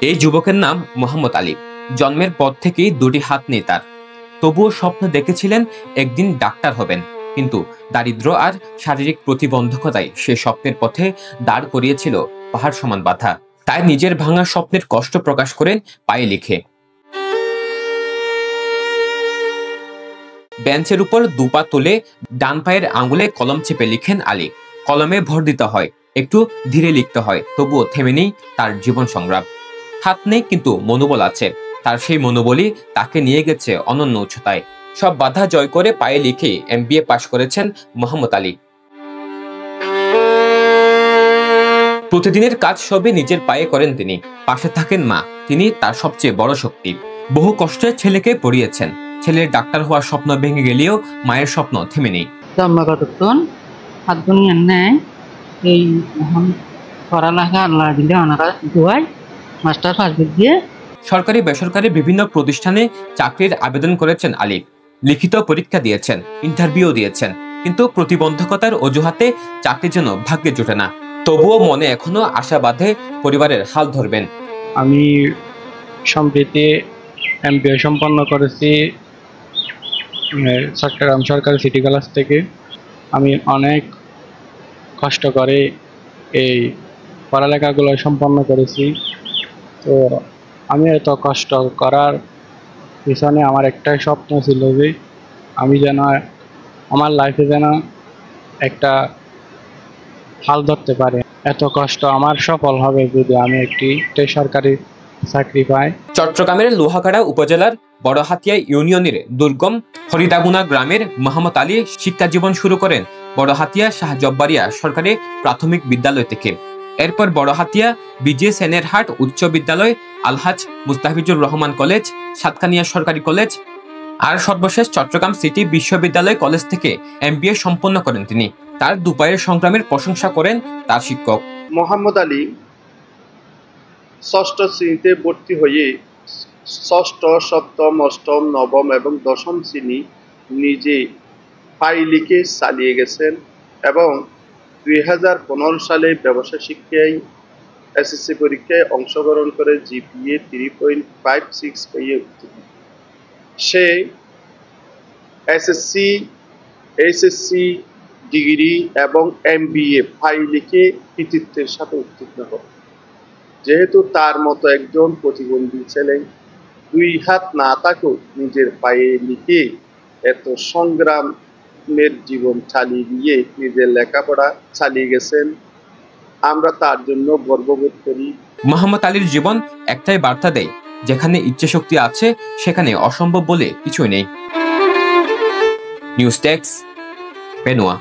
এই যুবকের নাম মোহাম্মদ আলী। জন্মের পর থেকেই দুটি হাত নেই তার। তবুও স্বপ্ন দেখেছিলেন একদিন ডাক্তার হবেন, কিন্তু দারিদ্র্য আর শারীরিক প্রতিবন্ধকতায় সে স্বপ্নের পথে দাঁড় করিয়েছিল পাহাড় সমান বাধা। তাই নিজের ভাঙা স্বপ্নের কষ্ট প্রকাশ করেন পায়ে লিখে। বেঞ্চের উপর দুপা তুলে ডান পায়ের আঙুলে কলম চেপে লিখেন আলী। কলমে ভর দিতে হয়, একটু ধীরে লিখতে হয়, তবুও থেমে নেই তার জীবন সংগ্রাম। হাত নেই কিন্তু মনোবল আছে। তার সেই মনোবলই তাকে নিয়ে গেছে অনন্য উচ্চতায়। সব বাধা জয় করে পায়ে লিখে MBA পাশ করেছেন মোহাম্মদ আলী। প্রতিদিনের কাজ সবই নিজের পায়ে করেন তিনি। পাশে থাকেন মা, তিনি তার সবচেয়ে বড় শক্তি। বহু কষ্টে ছেলেকে পড়িয়েছেন। ছেলের ডাক্তার হওয়ার স্বপ্ন ভেঙে গেলেও মায়ের স্বপ্ন থেমে নেই। জন্মগতত্বন হাতগুনিয়ান নেয় এই পড়ালেখা আল্লাহ দিলে ওনারা দুয়ায় মাস্টার ফার্স্ট দিয়ে সরকারি বেসরকারি বিভিন্ন প্রতিষ্ঠানে চাকরির আবেদন করেছেন আলী। লিখিত পরীক্ষা দিয়েছেন, ইন্টারভিউ দিয়েছেন, কিন্তু প্রতিবন্ধকতার অজুহাতে চাকরির জন্য ভাগ্যে জোটে না। তবুও মনে এখনো আশা বাঁধে পরিবারের হাল ধরবেন। আমি সম্প্রতি MBA সম্পন্ন করেছি চট্টগ্রাম সরকারি সিটি কলেজ থেকে। আমি অনেক কষ্ট করে এই পড়ালেখাগুলো সম্পন্ন করেছি। তো আমি এত কষ্ট করার পিছনে আমার একটাই স্বপ্ন ছিল যে আমি যেন আমার লাইফে যেন একটা হাল ধরতে পারে। এত কষ্ট আমার সফল হবে যদি আমি একটি সরকারি চাকরি পাই। চট্টগ্রামের লোহাগাড়া উপজেলার বড়হাতিয়া ইউনিয়নের দুর্গম হরিদাগুনা গ্রামের মোহাম্মদ আলী শিক্ষা জীবন শুরু করেন বড়হাতিয়া শাহ জব্বারিয়া সরকারি প্রাথমিক বিদ্যালয় থেকে। এরপর বড়হাতিয়া বিজে সেনেরহাট উচ্চ বিদ্যালয়, আলহাজ মুস্তাফিজুর রহমান কলেজ, সাতকানিয়া সরকারি কলেজ আর সর্বশেষ চট্টগ্রাম সিটি বিশ্ববিদ্যালয় কলেজ থেকে MBA সম্পন্ন করেন তিনি। তার দুপায়ের সংগ্রামের প্রশংসা করেন তার শিক্ষক। মোহাম্মদ আলী ষষ্ঠ শ্রেণীতে ভর্তি হয়ে ষষ্ঠ, সপ্তম, অষ্টম, নবম এবং দশম শ্রেণী নিজে পায়ে লিখে চালিয়ে গেছেন এবং 2015 সালে ব্যবসায় শিক্ষায় SSC পরীক্ষায় অংশগ্রহণ করে GPA 3.56 পেয়ে উত্তীর্ণ। সে SSC, HSC ডিগ্রি এবং MBA পায়ে লিখে কৃতিত্বের সাথে উত্তীর্ণ হয়। যেহেতু তার মতো একজন প্রতিবন্ধী ছেলে দুই হাত না থাকেও নিজের পায়ে লিখে এত সংগ্রামের জীবন চালিয়ে গিয়ে নিজের লেখাপড়া চালিয়ে গেছেন, আমরা তার জন্য গর্ববোধ করি। মোহাম্মদ আলীর জীবন একটাই বার্তা দেয়, যেখানে ইচ্ছে শক্তি আছে সেখানে অসম্ভব বলে কিছুই নেই। News desk, পেনুয়া।